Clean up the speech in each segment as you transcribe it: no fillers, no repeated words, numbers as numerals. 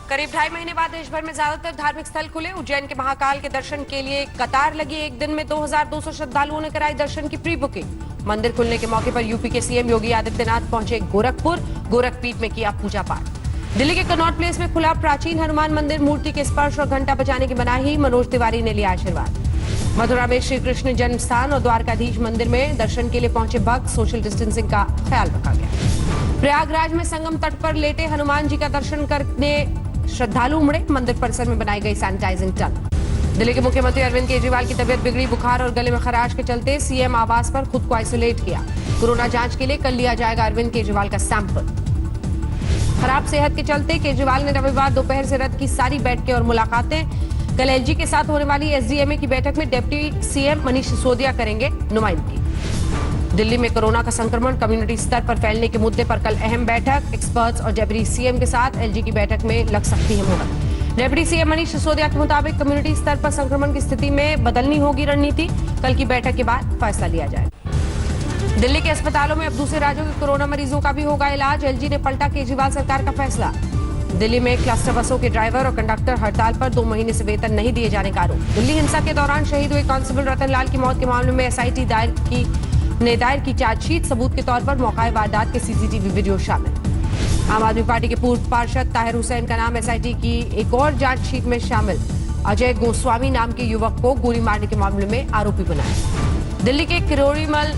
करीब 2.5 महीने बाद देश भर में ज्यादातर धार्मिक स्थल खुले। उज्जैन के महाकाल के दर्शन के लिए कतार लगी। एक दिन में 2200 श्रद्धालुओं ने कराई दर्शन की प्री बुकिंग। मंदिर खुलने के मौके पर यूपी के सीएम योगी आदित्यनाथ पहुंचे गोरखपुर। गोरखपीठ में किया पूजा पाठ। दिल्ली के कनॉट प्लेस में खुला प्राचीन हनुमान मंदिर। मूर्ति के स्पर्श और घंटा बजाने की मनाही। मनोज तिवारी ने लिया आशीर्वाद। मथुरा में श्री कृष्ण जन्म स्थान और द्वारकाधीश मंदिर में दर्शन के लिए पहुंचे भक्त। सोशल डिस्टेंसिंग का ख्याल रखा गया। प्रयागराज में संगम तट पर लेटे हनुमान जी का दर्शन करने श्रद्धालु उमड़े। मंदिर परिसर में बनाई गई सैनिटाइजिंग टनल। दिल्ली के मुख्यमंत्री अरविंद केजरीवाल की तबियत बिगड़ी। बुखार और गले में खराश के चलते सीएम आवास पर खुद को आइसोलेट किया। कोरोना जांच के लिए कल लिया जाएगा अरविंद केजरीवाल का सैंपल। खराब सेहत के चलते केजरीवाल ने रविवार दोपहर से रद्द की सारी बैठकें और मुलाकातें। कल एलजी के साथ होने वाली एसडीएमए की बैठक में डिप्टी सीएम मनीष सिसोदिया करेंगे नुमाइंदगी। दिल्ली में कोरोना का संक्रमण कम्युनिटी स्तर पर फैलने के मुद्दे पर कल अहम बैठक। एक्सपर्ट्स और डेप्यूटी सीएम के साथ एलजी की बैठक में लग सकती है मुहर। डेप्यूटी सीएम मनीष सिसोदिया के मुताबिक कम्युनिटी स्तर पर संक्रमण की स्थिति में बदलनी होगी रणनीति। कल की बैठक के बाद फैसला लिया जाएगा। दिल्ली के अस्पतालों में अब दूसरे राज्यों के कोरोना मरीजों का भी होगा इलाज। एलजी ने पलटा केजरीवाल सरकार का फैसला। दिल्ली में क्लस्टर बसों के ड्राइवर और कंडक्टर हड़ताल पर 2 महीने से वेतन नहीं दिए जाने का आरोप। दिल्ली हिंसा के दौरान शहीद हुए कांस्टेबल रतन लाल की मौत के मामले में एसआईटी ने दायर की चार्जशीट। सबूत के तौर पर मौका वारदात के सीसीटीवी वीडियो शामिल। आम आदमी पार्टी के पूर्व पार्षद ताहिर हुसैन का नाम एसआईटी की एक और जांचशीट में शामिल। अजय गोस्वामी नाम के युवक को गोली मारने के मामले में आरोपी बनाया। दिल्ली के किरोड़ीमल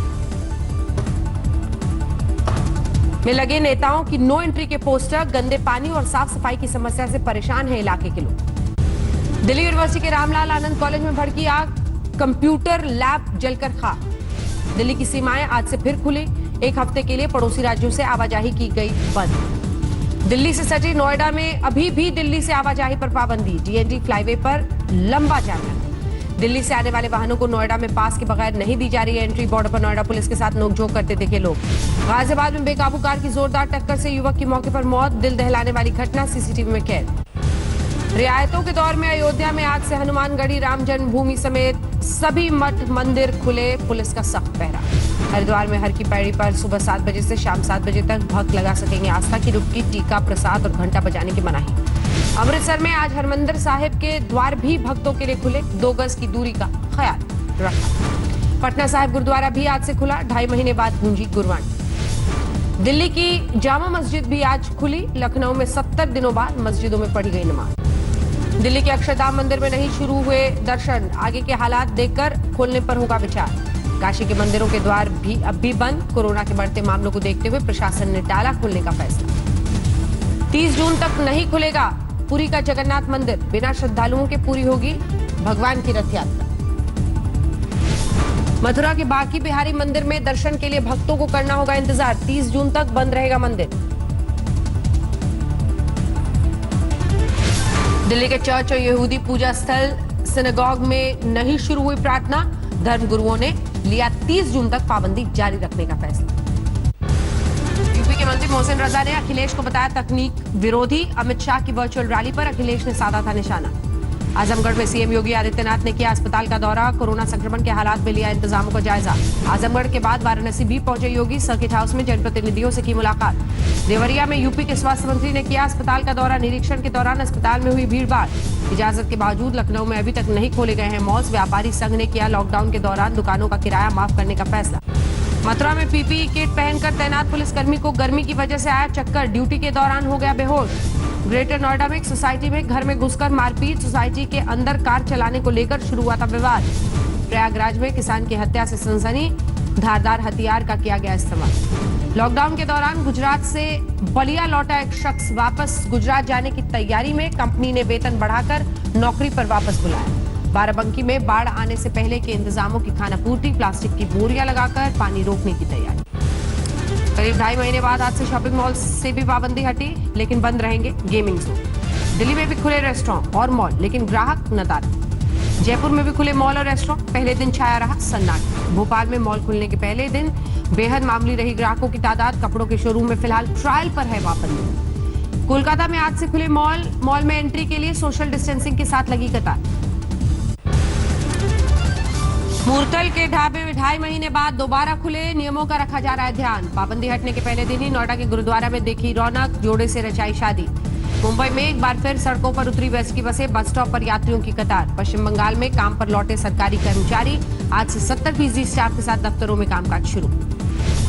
में लगे नेताओं की नो एंट्री के पोस्टर। गंदे पानी और साफ सफाई की समस्या से परेशान है इलाके के लोग। दिल्ली यूनिवर्सिटी के रामलाल आनंद कॉलेज में भड़की आग। कंप्यूटर लैब जलकर खाक। दिल्ली की सीमाएं आज से फिर खुली। एक हफ्ते के लिए पड़ोसी राज्यों से आवाजाही की गई बंद। दिल्ली से सटे नोएडा में अभी भी दिल्ली से आवाजाही पर पाबंदी। डीएनडी फ्लाईवे पर लंबा जाम। दिल्ली से आने वाले वाहनों को नोएडा में पास के बगैर नहीं दी जा रही है एंट्री। बॉर्डर पर नोएडा पुलिस के साथ नोकझोंक करते दिखे लोग। गाजियाबाद में बेकाबू कार की जोरदार टक्कर से युवक की मौके पर मौत। दिल दहलाने वाली घटना सीसीटीवी में कैद। रियायतों के दौर में अयोध्या में आज से हनुमानगढ़ी राम जन्मभूमि समेत सभी मठ मंदिर खुले। पुलिस का सख्त पहरा। हरिद्वार में हर की पैड़ी पर सुबह 7 बजे से शाम 7 बजे तक भक्त लगा सकेंगे आस्था की डुबकी। टीका प्रसाद और घंटा बजाने की मनाही। अमृतसर में आज हरमंदिर साहिब के द्वार भी भक्तों के लिए खुले। 2 गज की दूरी का ख्याल रखा। पटना साहिब गुरुद्वारा भी आज से खुला। 2.5 महीने बाद गूंजी गुरबानी। दिल्ली की जामा मस्जिद भी आज खुली। लखनऊ में 70 दिनों बाद मस्जिदों में पढ़ी गई नमाज। दिल्ली के अक्षरधाम मंदिर में नहीं शुरू हुए दर्शन। आगे के हालात देखकर खोलने पर होगा विचार। काशी के मंदिरों के द्वार भी अब भी बंद। कोरोना के बढ़ते मामलों को देखते हुए प्रशासन ने टाला खुलने का फैसला। 30 जून तक नहीं खुलेगा पुरी का जगन्नाथ मंदिर। बिना श्रद्धालुओं के पूरी होगी भगवान की रथ यात्रा। मथुरा के बांके बिहारी मंदिर में दर्शन के लिए भक्तों को करना होगा इंतजार। 30 जून तक बंद रहेगा मंदिर। दिल्ली के चर्च और यहूदी पूजा स्थल सिनेगॉग में नहीं शुरू हुई प्रार्थना। धर्म गुरुओं ने लिया 30 जून तक पाबंदी जारी रखने का फैसला। यूपी के मंत्री मोहसिन रजा ने अखिलेश को बताया तकनीक विरोधी। अमित शाह की वर्चुअल रैली पर अखिलेश ने साधा था निशाना। आजमगढ़ में सीएम योगी आदित्यनाथ ने किया अस्पताल का दौरा। कोरोना संक्रमण के हालात में लिया इंतजामों का जायजा। आजमगढ़ के बाद वाराणसी भी पहुंचे योगी। सर्किट हाउस में जनप्रतिनिधियों से की मुलाकात। देवरिया में यूपी के स्वास्थ्य मंत्री ने किया अस्पताल का दौरा। निरीक्षण के दौरान अस्पताल में हुई भीड़भाड़। इजाजत के बावजूद लखनऊ में अभी तक नहीं खोले गए हैं मॉल्स। व्यापारी संघ ने किया लॉकडाउन के दौरान दुकानों का किराया माफ करने का फैसला। मथुरा में पीपीई किट पहनकर तैनात पुलिसकर्मी को गर्मी की वजह से आया चक्कर। ड्यूटी के दौरान हो गया बेहोश। ग्रेटर नोएडा में एक सोसाइटी में घर में घुसकर मारपीट। सोसाइटी के अंदर कार चलाने को लेकर शुरू हुआ था विवाद। प्रयागराज में किसान की हत्या से सनसनी। धारदार हथियार का किया गया इस्तेमाल। लॉकडाउन के दौरान गुजरात से बलिया लौटा एक शख्स वापस गुजरात जाने की तैयारी में। कंपनी ने वेतन बढ़ाकर नौकरी पर वापस बुलाया। बाराबंकी में बाढ़ आने से पहले के इंतजामों की खानापूर्ति। प्लास्टिक की बोरियां लगाकर पानी रोकने की तैयारी। करीब 2.5 महीने बाद आज से शॉपिंग मॉल से भी पाबंदी हटी, लेकिन बंद रहेंगे गेमिंग जोन। दिल्ली में भी खुले रेस्टोरेंट और मॉल, लेकिन ग्राहक नदारद। जयपुर में भी खुले मॉल और रेस्टोरेंट। पहले दिन छाया रहा सन्नाटा। भोपाल में मॉल खुलने के पहले दिन बेहद मामूली रही ग्राहकों की तादाद। कपड़ों के शोरूम में फिलहाल ट्रायल पर है पाबंदी। कोलकाता में आज से खुले मॉल में एंट्री के लिए सोशल डिस्टेंसिंग के साथ लगी कतार। मूर्तल के ढाबे में 2.5 महीने बाद दोबारा खुले। नियमों का रखा जा रहा है ध्यान। पाबंदी हटने के पहले दिन ही नोएडा के गुरुद्वारा में देखी रौनक। जोड़े से रचाई शादी। मुंबई में एक बार फिर सड़कों पर उतरी वेस्ट की बसें, बस स्टॉप पर यात्रियों की कतार। पश्चिम बंगाल में काम पर लौटे सरकारी कर्मचारी, आज से 70% स्टाफ के साथ दफ्तरों में कामकाज शुरू।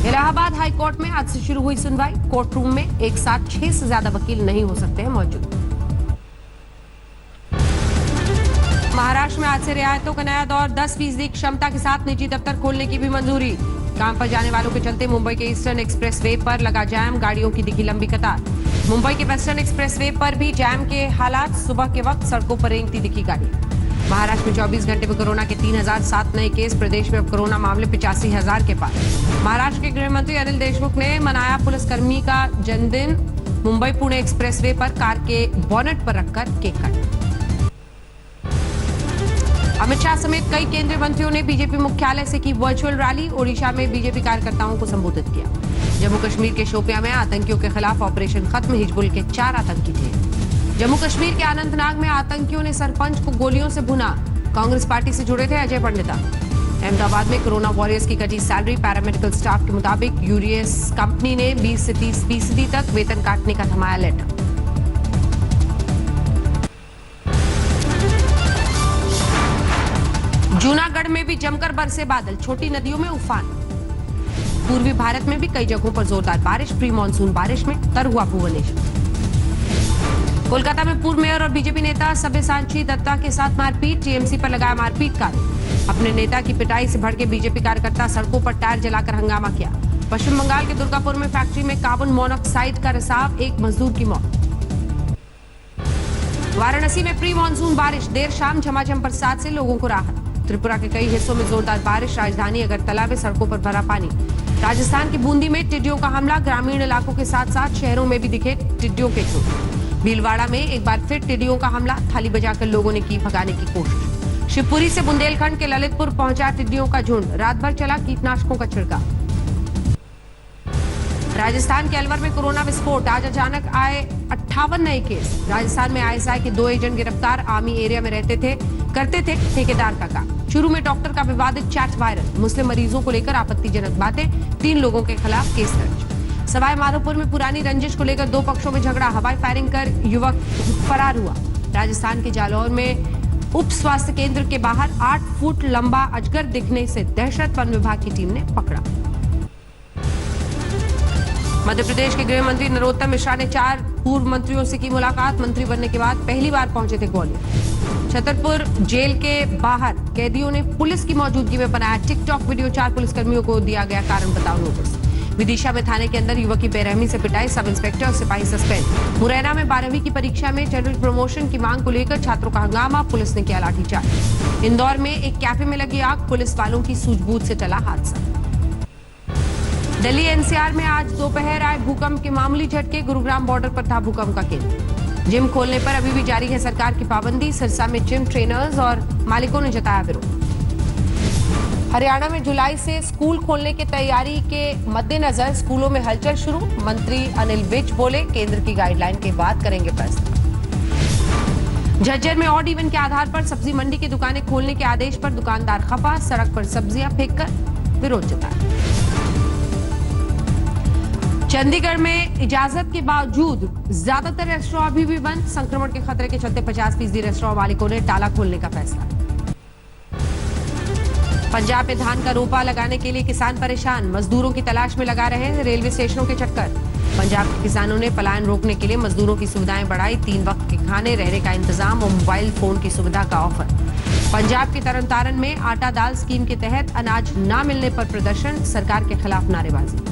इलाहाबाद हाई कोर्ट में आज से शुरू हुई सुनवाई। कोर्ट रूम में एक साथ 6 से ज्यादा वकील नहीं हो सकते हैं मौजूद। महाराष्ट्र में आज से रियायतों का नया दौर, 10% क्षमता के साथ निजी दफ्तर खोलने की भी मंजूरी। काम पर जाने वालों के चलते मुंबई के ईस्टर्न एक्सप्रेस वे पर लगा जैम, गाड़ियों की दिखी लंबी कतार। मुंबई के वेस्टर्न एक्सप्रेस वे पर भी जैम के हालात, सुबह के वक्त सड़कों पर रेंगती दिखी गाड़ी। महाराष्ट्र में 24 घंटे में कोरोना के 3007 नए केस, प्रदेश में अब कोरोना मामले 85,000 के पार। महाराष्ट्र के गृह मंत्री अनिल देशमुख ने मनाया पुलिसकर्मी का जन्मदिन, मुंबई पुणे एक्सप्रेस वे पर कार के बोनेट पर रखकर केक काटा। अमित शाह समेत कई केंद्रीय मंत्रियों ने बीजेपी मुख्यालय से की वर्चुअल रैली, ओडिशा में बीजेपी कार्यकर्ताओं को संबोधित किया। जम्मू कश्मीर के शोपियां में आतंकियों के खिलाफ ऑपरेशन खत्म, हिजबुल के 4 आतंकी थे। जम्मू कश्मीर के अनंतनाग में आतंकियों ने सरपंच को गोलियों से भुना, कांग्रेस पार्टी से जुड़े थे अजय पंडिता। अहमदाबाद में कोरोना वॉरियर्स की कटी सैलरी, पैरामेडिकल स्टाफ के मुताबिक यूरियस कंपनी ने 20 से 30% तक वेतन काटने का थमाया लेटर। जूनागढ़ में भी जमकर बरसे बादल, छोटी नदियों में उफान। पूर्वी भारत में भी कई जगहों पर जोरदार बारिश, प्री मानसून बारिश में तर हुआ भुवनेश्वर। कोलकाता में पूर्व मेयर और बीजेपी नेता सब्यसाची दत्ता के साथ मारपीट, टीएमसी पर लगाया मारपीट का आरोप। अपने नेता की पिटाई से भड़के बीजेपी कार्यकर्ता सड़कों पर टायर जलाकर हंगामा किया। पश्चिम बंगाल के दुर्गापुर में फैक्ट्री में कार्बन मोनोऑक्साइड का रिसाव, एक मजदूर की मौत। वाराणसी में प्री मानसून बारिश, देर शाम झमाझम बरसात से लोगों को राहत। त्रिपुरा के कई हिस्सों में जोरदार बारिश, राजधानी अगरतला में सड़कों पर भरा पानी। राजस्थान की बूंदी में टिड्डियों का हमला, ग्रामीण इलाकों के साथ साथ शहरों में भी दिखे टिड्डियों के झुंड। भीलवाड़ा में एक बार फिर टिड्डियों का हमला, थाली बजाकर लोगों ने की भगाने की कोशिश। शिवपुरी से बुंदेलखंड के ललितपुर पहुंचा टिड्डियों का झुंड, रात भर चला कीटनाशकों का छिड़काव। राजस्थान के अलवर में कोरोना विस्फोट, आज अचानक आए 58 नए केस। राजस्थान में आईएसआई के 2 एजेंट गिरफ्तार, आर्मी एरिया में करते थे ठेकेदार का काम। चूरू में डॉक्टर का विवादित चैट वायरल, मुस्लिम मरीजों को लेकर आपत्तिजनक बातें, 3 लोगों के खिलाफ केस दर्ज। सवाई माधोपुर में पुरानी रंजिश को लेकर 2 पक्षों में झगड़ा, हवाई फायरिंग कर युवक फरार हुआ। राजस्थान के जालौर में उप स्वास्थ्य केंद्र के बाहर 8 फुट लंबा अजगर दिखने से दहशत, वन विभाग की टीम ने पकड़ा। मध्य प्रदेश के गृह मंत्री नरोत्तम मिश्रा ने 4 पूर्व मंत्रियों से की मुलाकात, मंत्री बनने के बाद पहली बार पहुंचे थे ग्वालियर। छतरपुर जेल के बाहर कैदियों ने पुलिस की मौजूदगी में बनाया टिकटॉक वीडियो, 4 पुलिसकर्मियों को दिया गया कारण बताओ नोटिस। विदिशा में थाने के अंदर युवक की बेरहमी से पिटाई, सब इंस्पेक्टर और सिपाही सस्पेंड। मुरैना में 12वीं की परीक्षा में जनरल प्रमोशन की मांग को लेकर छात्रों का हंगामा, पुलिस ने किया लाठीचार्ज। इंदौर में एक कैफे में लगी आग, पुलिस वालों की सूझबूझ से टला हादसा। दिल्ली एनसीआर में आज दोपहर आए भूकंप के मामूली झटके, गुरुग्राम बॉर्डर पर था भूकंप का केंद्र। जिम खोलने पर अभी भी जारी है सरकार की पाबंदी, सिरसा में जिम ट्रेनर्स और मालिकों ने जताया विरोध। हरियाणा में जुलाई से स्कूल खोलने की तैयारी के मद्देनजर स्कूलों में हलचल शुरू, मंत्री अनिल विज बोले केंद्र की गाइडलाइन के बाद करेंगे फैसला। झज्जर में ऑड इवन के आधार पर सब्जी मंडी की दुकानें खोलने के आदेश पर दुकानदार खफा, सड़क पर सब्जियां फेंककर विरोध जताया। चंडीगढ़ में इजाजत के बावजूद ज्यादातर रेस्टोरेंट अभी भी बंद, संक्रमण के खतरे के चलते 50% रेस्टोरेंट मालिकों ने टाला खोलने का फैसला। पंजाब में धान का रोपा लगाने के लिए किसान परेशान, मजदूरों की तलाश में लगा रहे हैं रेलवे स्टेशनों के चक्कर। पंजाब के किसानों ने पलायन रोकने के लिए मजदूरों की सुविधाएं बढ़ाई, 3 वक्त के खाने, रहने का इंतजाम और मोबाइल फोन की सुविधा का ऑफर। पंजाब के तरनतारन में आटा दाल स्कीम के तहत अनाज न मिलने पर प्रदर्शन, सरकार के खिलाफ नारेबाजी।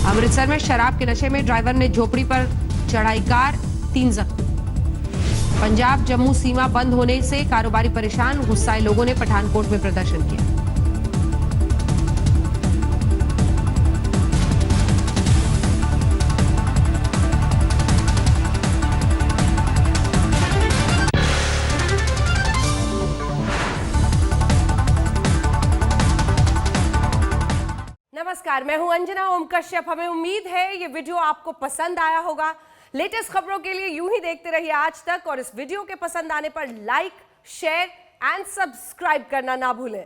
अमृतसर में शराब के नशे में ड्राइवर ने झोपड़ी पर चढ़ाई कार, 3 जख्मी। पंजाब जम्मू सीमा बंद होने से कारोबारी परेशान, गुस्साए लोगों ने पठानकोट में प्रदर्शन किया। नमस्कार, मैं हूं अंजना ओम कश्यप। हमें उम्मीद है ये वीडियो आपको पसंद आया होगा। लेटेस्ट खबरों के लिए यूं ही देखते रहिए आज तक, और इस वीडियो के पसंद आने पर लाइक, शेयर एंड सब्सक्राइब करना ना भूलें।